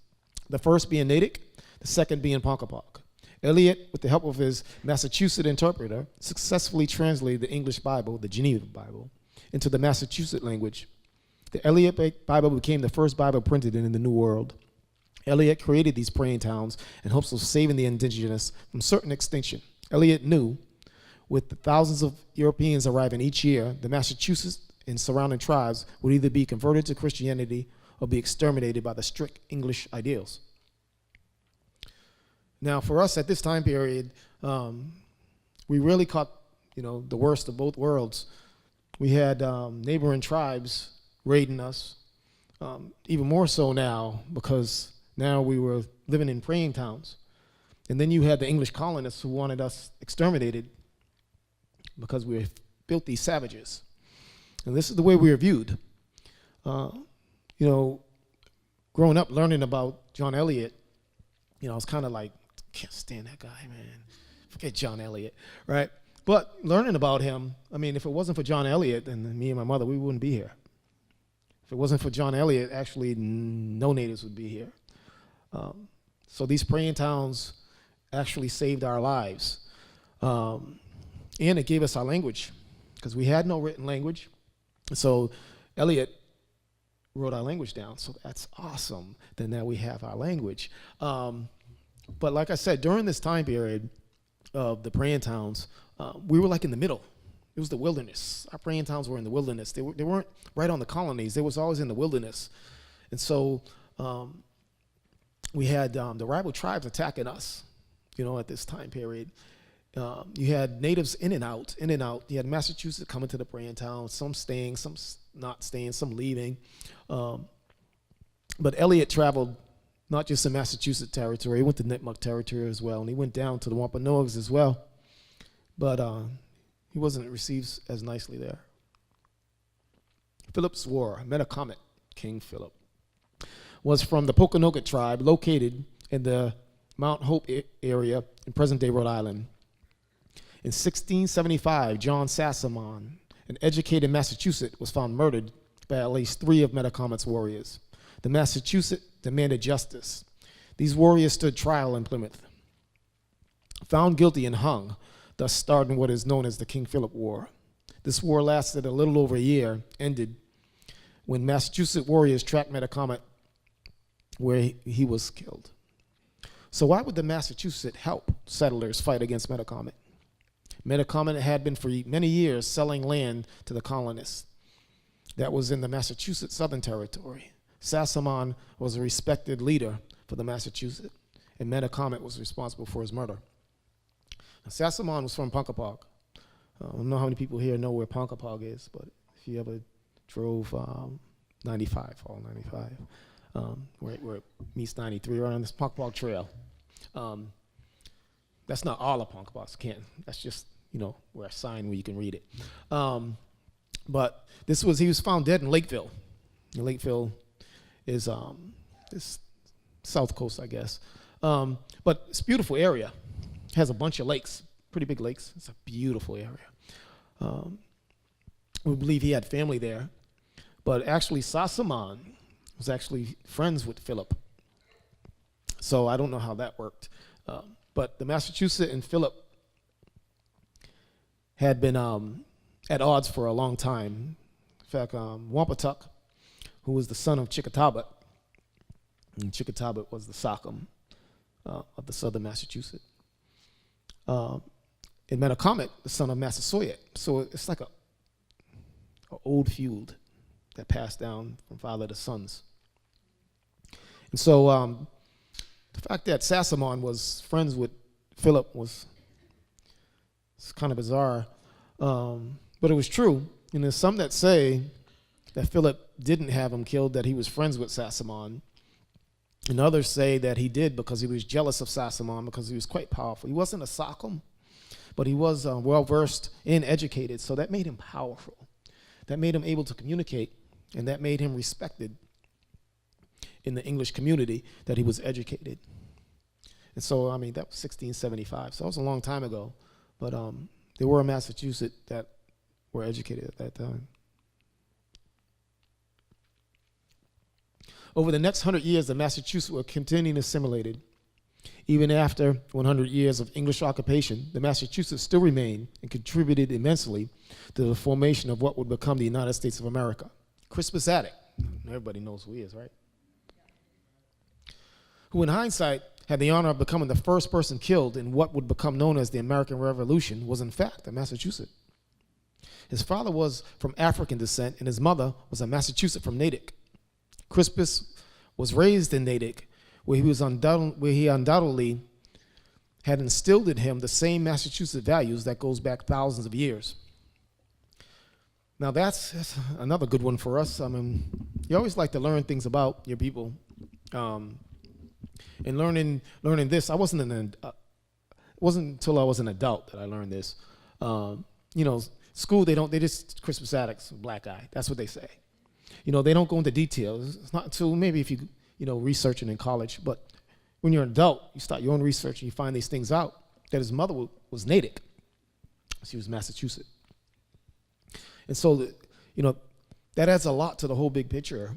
the first being Natick, the second being Ponkapoag. Eliot, with the help of his Massachusetts interpreter, successfully translated the English Bible, the Geneva Bible, into the Massachusetts language. The Eliot Bible became the first Bible printed in the New World. Eliot created these praying towns in hopes of saving the indigenous from certain extinction. Eliot knew, with the thousands of Europeans arriving each year, the Massachusetts and surrounding tribes would either be converted to Christianity or be exterminated by the strict English ideals. Now, for us at this time period, we really caught, the worst of both worlds. We had neighboring tribes raiding us, even more so now, because now we were living in praying towns. And then you had the English colonists who wanted us exterminated because we were filthy savages. And this is the way we were viewed. Growing up, learning about John Eliot, I was kind of like, can't stand that guy, man. Forget John Eliot, right? But learning about him, if it wasn't for John Eliot, then me and my mother, we wouldn't be here. If it wasn't for John Eliot, actually, no natives would be here. So these praying towns actually saved our lives. And it gave us our language, because we had no written language. So Eliot wrote our language down, so that's awesome. Then now we have our language. But like I said, during this time period of the praying towns, we were like in the middle. It was the wilderness. Our praying towns were in the wilderness. They weren't right on the colonies. They was always in the wilderness. And so we had the rival tribes attacking us, at this time period. You had natives in and out. You had Massachusetts coming to the praying towns, some staying, some not staying, some leaving. But Eliot traveled not just in Massachusetts territory, he went to Nipmuc territory as well, and he went down to the Wampanoags as well. But he wasn't received as nicely there. Philip's War, Metacomet, King Philip, was from the Pokanoket tribe located in the Mount Hope area in present-day Rhode Island. In 1675, John Sassamon, an educated Massachusetts, was found murdered by at least 3 of Metacomet's warriors. The Massachusetts demanded justice. These warriors stood trial in Plymouth, found guilty and hung, thus starting what is known as the King Philip War. This war lasted a little over a year, ended when Massachusetts warriors tracked Metacomet where he was killed. So why would the Massachusetts help settlers fight against Metacomet? Metacomet had been for many years selling land to the colonists. That was in the Massachusetts Southern Territory. Sassamon was a respected leader for the Massachusetts, and Metacomet was responsible for his murder. Now, Sassamon was from Ponkapoag. I don't know how many people here know where Ponkapoag is, but if you ever drove 95, all 95, where it meets 93, right on this Ponkapoag Trail. That's not all of Ponkapoag, that's just, where a sign where you can read it. But he was found dead in Lakeville. Lakeville is south coast, I guess. But it's a beautiful area. It has a bunch of lakes, pretty big lakes. It's a beautiful area. We believe he had family there. But actually, Sassamon was actually friends with Philip. So I don't know how that worked. But the Massachusetts and Philip had been at odds for a long time. In fact, Wampatuck, who was the son of Chickatabat, and Chickatabat was the Sockham of the southern Massachusetts. And Metacomet, the son of Massasoit. So it's like an old feud that passed down from father to sons. And so the fact that Sassamon was friends with Philip was kind of bizarre, but it was true. And there's some that say that Philip didn't have him killed, that he was friends with Sassamon. And others say that he did because he was jealous of Sassamon because he was quite powerful. He wasn't a Sockham, but he was well-versed and educated, so that made him powerful. That made him able to communicate, and that made him respected in the English community, that he was educated. And so, that was 1675, so that was a long time ago, but there were Massachusetts that were educated at that time. Over the next 100 years, the Massachusetts were continuing assimilated. Even after 100 years of English occupation, the Massachusetts still remained and contributed immensely to the formation of what would become the United States of America. Crispus Attucks, everybody knows who he is, right? Who in hindsight had the honor of becoming the first person killed in what would become known as the American Revolution, was in fact a Massachusetts. His father was from African descent, and his mother was a Massachusetts from Natick. Crispus was raised in Natick, where he undoubtedly had instilled in him the same Massachusetts values that goes back thousands of years. Now that's another good one for us. I mean, you always like to learn things about your people. And learning this, it wasn't until I was an adult that I learned this. School, they just Christmas addicts, black eye. That's what they say. They don't go into details. It's not until maybe if you researching in college. But when you're an adult, you start your own research and you find these things out. That his mother was Natick. She was Massachusetts. And so, that adds a lot to the whole big picture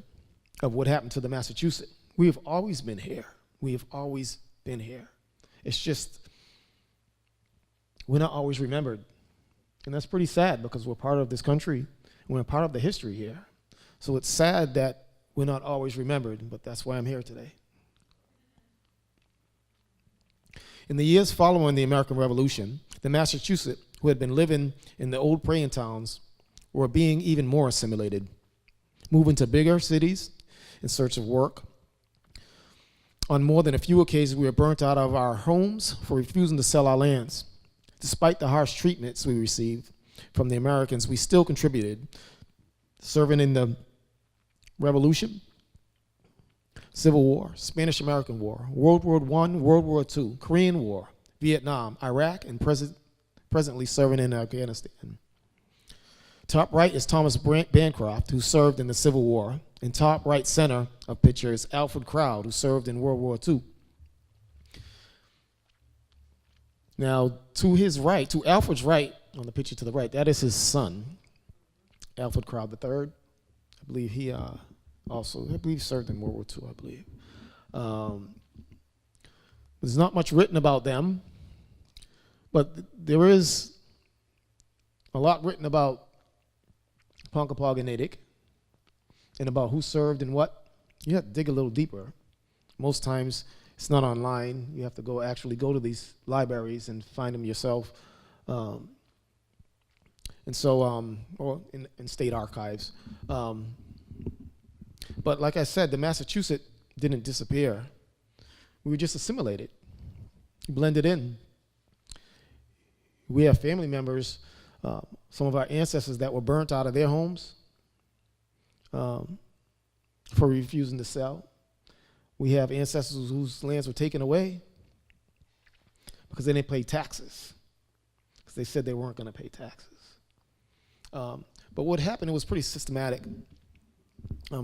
of what happened to the Massachusetts. We have always been here. We have always been here. It's just, we're not always remembered. And that's pretty sad because we're part of this country and we're part of the history here. So it's sad that we're not always remembered, but that's why I'm here today. In the years following the American Revolution, the Massachusetts who had been living in the old praying towns were being even more assimilated, moving to bigger cities in search of work. On more than a few occasions, we were burnt out of our homes for refusing to sell our lands. Despite the harsh treatments we received from the Americans, we still contributed, serving in the Revolution, Civil War, Spanish-American War, World War I, World War II, Korean War, Vietnam, Iraq, and presently serving in Afghanistan. Top right is Thomas Bancroft, who served in the Civil War, and top right center of picture is Alfred Crowd, who served in World War II. Now, to his right, to Alfred's right, on the picture to the right, that is his son, Alfred Crowd III. I believe he served in World War II, I believe. There's not much written about them, but there is a lot written about Ponkapoag and Natick and about who served and what. You have to dig a little deeper. Most times it's not online. You have to actually go to these libraries and find them yourself. Or in state archives. But like I said, the Massachusetts didn't disappear. We were just assimilated, blended in. We have family members, some of our ancestors that were burnt out of their homes for refusing to sell. We have ancestors whose lands were taken away because they didn't pay taxes, because they said they weren't going to pay taxes. But what happened, it was pretty systematic.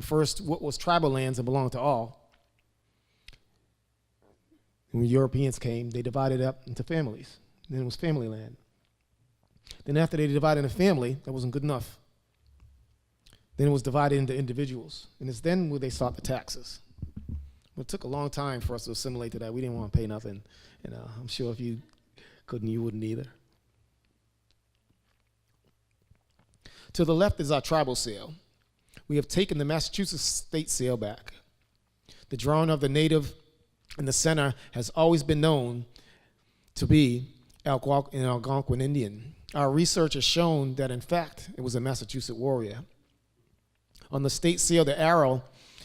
First, what was tribal lands that belonged to all. When Europeans came, they divided up into families. Then it was family land. Then after they divided into family, that wasn't good enough. Then it was divided into individuals. And it's then where they sought the taxes. But it took a long time for us to assimilate to that. We didn't want to pay nothing. And I'm sure if you couldn't, you wouldn't either. To the left is our tribal sale. We have taken the Massachusetts state sale back. The drawing of the native in the center has always been known to be an Algonquin Indian. Our research has shown that, in fact, it was a Massachusetts warrior. On the state seal, the arrow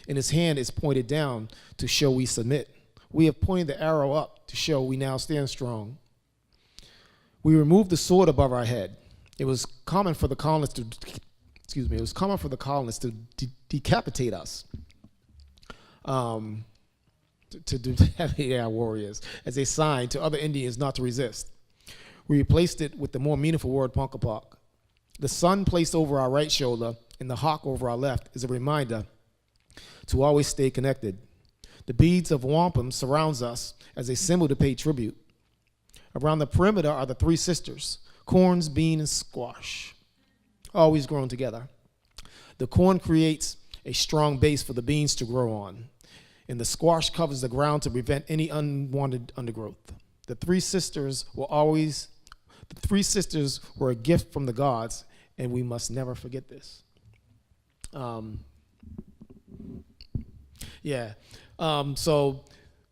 in his hand is pointed down to show we submit. We have pointed the arrow up to show we now stand strong. We removed the sword above our head. It was common for the colonists to decapitate us, to decapitate our warriors as a sign to other Indians not to resist. We replaced it with the more meaningful word Ponkapoag. The sun placed over our right shoulder and the hawk over our left is a reminder to always stay connected. The beads of wampum surrounds us as a symbol to pay tribute. Around the perimeter are the three sisters, corns, bean, and squash, always grown together. The corn creates a strong base for the beans to grow on, and the squash covers the ground to prevent any unwanted undergrowth. The three sisters were a gift from the gods, and we must never forget this. So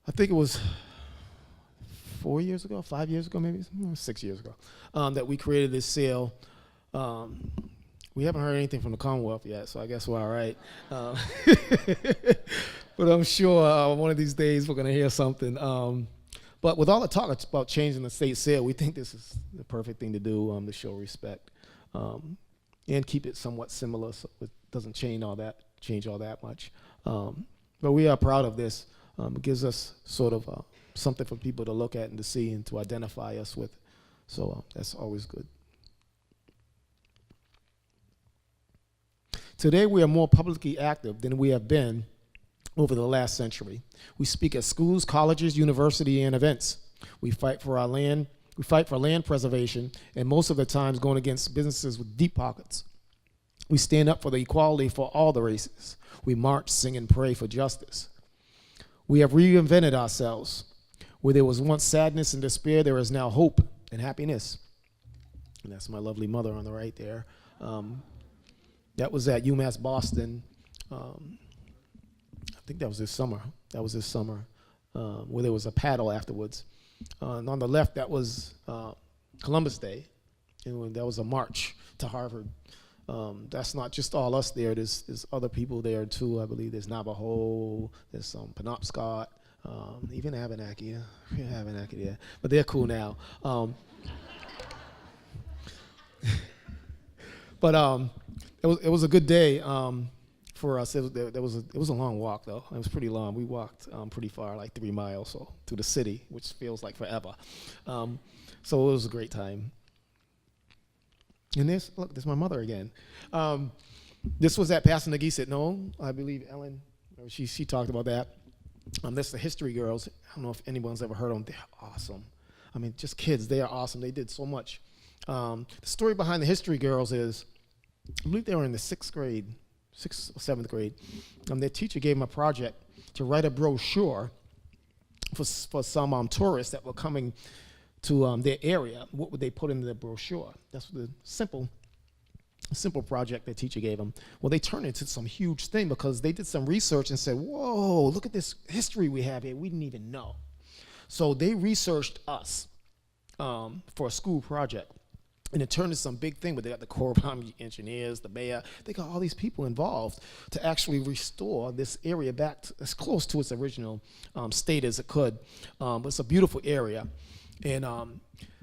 I think it was 5 years ago, maybe 6 years ago, that we created this sale We haven't heard anything from the Commonwealth yet, so I guess we're all right. But I'm sure one of these days we're going to hear something. But with all the talk about changing the state seal, we think this is the perfect thing to do to show respect and keep it somewhat similar so it doesn't change all that much. But we are proud of this. It gives us sort of something for people to look at and to see and to identify us with. So that's always good. Today we are more publicly active than we have been over the last century. We speak at schools, colleges, universities, and events. We fight for our land. We fight for land preservation, and most of the times going against businesses with deep pockets. We stand up for the equality for all the races. We march, sing, and pray for justice. We have reinvented ourselves. Where there was once sadness and despair, there is now hope and happiness. And that's my lovely mother on the right there. That was at UMass Boston. I think that was this summer. Where there was a paddle afterwards. And on the left, that was Columbus Day. And that was a march to Harvard. That's not just all us there. There's other people there too. I believe there's Navajo, there's some Penobscot, even Abenaki. Abenaki there, but they're cool now. But it was a good day for us. It was a long walk though. It was pretty long. We walked pretty far, like 3 miles, to the city, which feels like forever. So it was a great time. And there's my mother again. This was at Passamaquoddy Knoll. I believe Ellen, she talked about that. That's the History Girls. I don't know if anyone's ever heard of them. They're awesome. I mean, just kids. They are awesome. They did so much. The story behind the History Girls is, I believe they were in the 6th or 7th grade. Their teacher gave them a project to write a brochure for some tourists that were coming to their area. What would they put in the brochure? That's the simple project that teacher gave them. Well, they turned it into some huge thing because they did some research and said, whoa, look at this history we have here. We didn't even know. So they researched us for a school project. And it turned into some big thing, but they got the Corps of Army engineers, the mayor, they got all these people involved to actually restore this area back as close to its original state as it could. But it's a beautiful area. And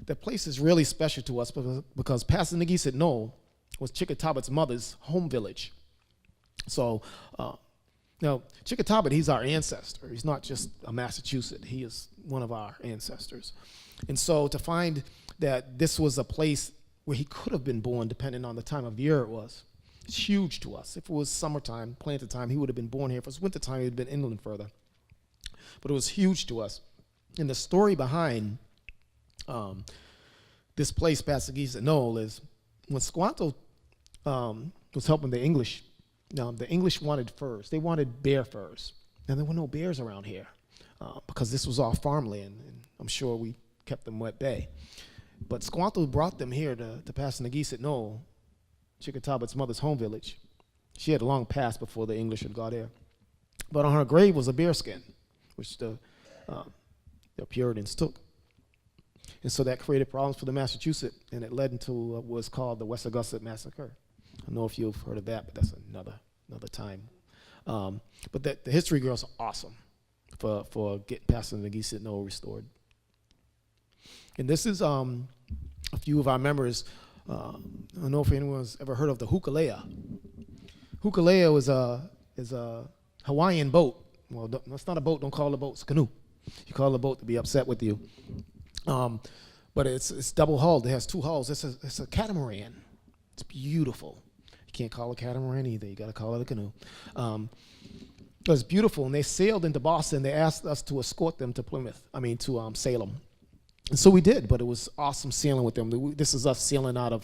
the place is really special to us because Passamaquoddy Knoll was Chickatabat's mother's home village. So now Chickatabat, he's our ancestor. He's not just a Massachusetts. He is one of our ancestors. And so to find that this was a place where he could have been born, depending on the time of year it was, it's huge to us. If it was summertime, planter time, he would have been born here. If it was wintertime, he would have been inland further. But it was huge to us. And the story behind this place, Passamaquoddy Knoll, is when Squanto was helping the English wanted furs. They wanted bear furs. Now, there were no bears around here because this was all farmland, and I'm sure we kept them at bay. But Squanto brought them here to Passamaquoddy Knoll, Chickatabat's mother's home village. She had a long past before the English had got here. But on her grave was a bear skin, which the Puritans took. And so that created problems for the Massachusetts, and it led into what was called the West Augusta Massacre. I don't know if you've heard of that, but that's another time. But the History Girls are awesome for getting Passamaquoddy Knoll restored. And this is a few of our members. I don't know if anyone's ever heard of the hukalea. Hukalea is a Hawaiian boat. Well, it's not a boat. Don't call it a boat. It's a canoe. You call it a boat to be upset with you. But it's double hulled. It has 2 hulls. It's a catamaran. It's beautiful. You can't call it a catamaran either. You got to call it a canoe. It was beautiful, and they sailed into Boston. They asked us to escort them to Salem. And so we did, but it was awesome sailing with them. This is us sailing out of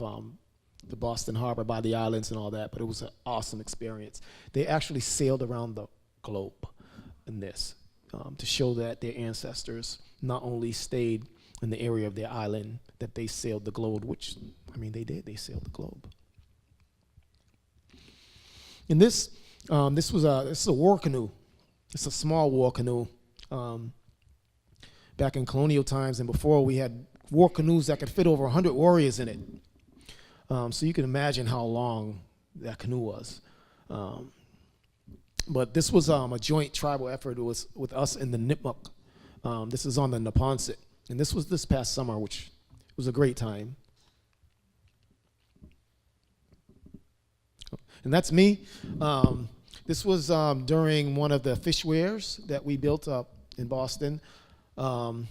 the Boston Harbor by the islands and all that, but it was an awesome experience. They actually sailed around the globe in this to show that their ancestors not only stayed in the area of their island, that they sailed the globe, which, they did. They sailed the globe. And this is a war canoe. It's a small war canoe. Back in colonial times and before, we had war canoes that could fit over 100 warriors in it. So you can imagine how long that canoe was. But this was a joint tribal effort. It was with us in the Nipmuc. This is on the Neponset. And this was this past summer, which was a great time. And that's me. This was during one of the fish weirs that we built up in Boston. And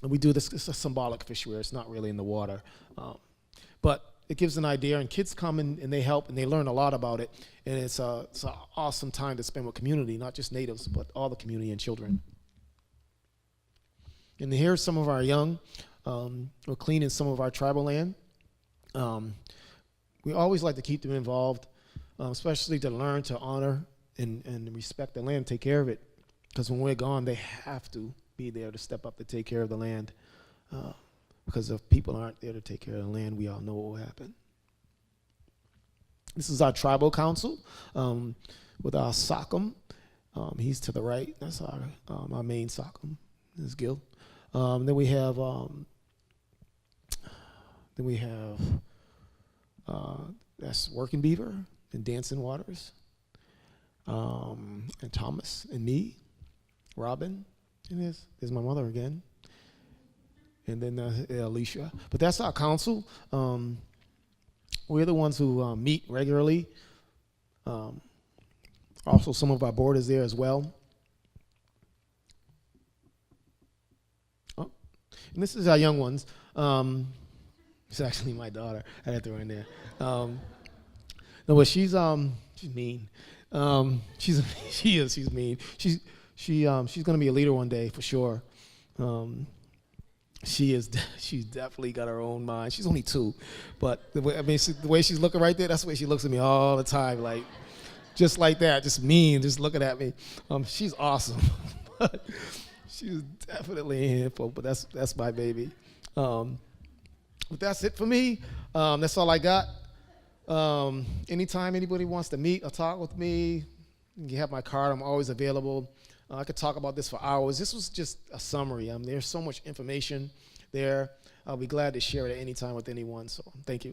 we do this, it's a symbolic fish weir. It's not really in the water. But it gives an idea, and kids come and they help, and they learn a lot about it. And it's an awesome time to spend with community, not just natives, but all the community and children. And here's some of our young. We're cleaning some of our tribal land. We always like to keep them involved, especially to learn to honor and respect the land, take care of it. Because when we're gone, they have to be there to step up to take care of the land. Because if people aren't there to take care of the land, we all know what will happen. This is our tribal council with our Sockham. He's to the right. That's our main Sockham. This is Gil. Then we have that's Working Beaver and Dancing Waters, and Thomas and me, Robin, and there's my mother again, and then Alicia. But that's our council. We're the ones who meet regularly. Also, some of our board is there as well. And this is our young ones. It's actually my daughter. I had to throw her in there. No, but she's mean. She's mean. She's gonna be a leader one day for sure. She's definitely got her own mind. She's only 2, but the way she's looking right there, that's the way she looks at me all the time, like just like that, just mean, just looking at me. She's awesome. But she's definitely a handful, but that's my baby. But that's it for me. That's all I got. Anytime anybody wants to meet or talk with me, you have my card. I'm always available. I could talk about this for hours. This was just a summary. There's so much information there. I'll be glad to share it at any time with anyone, so thank you.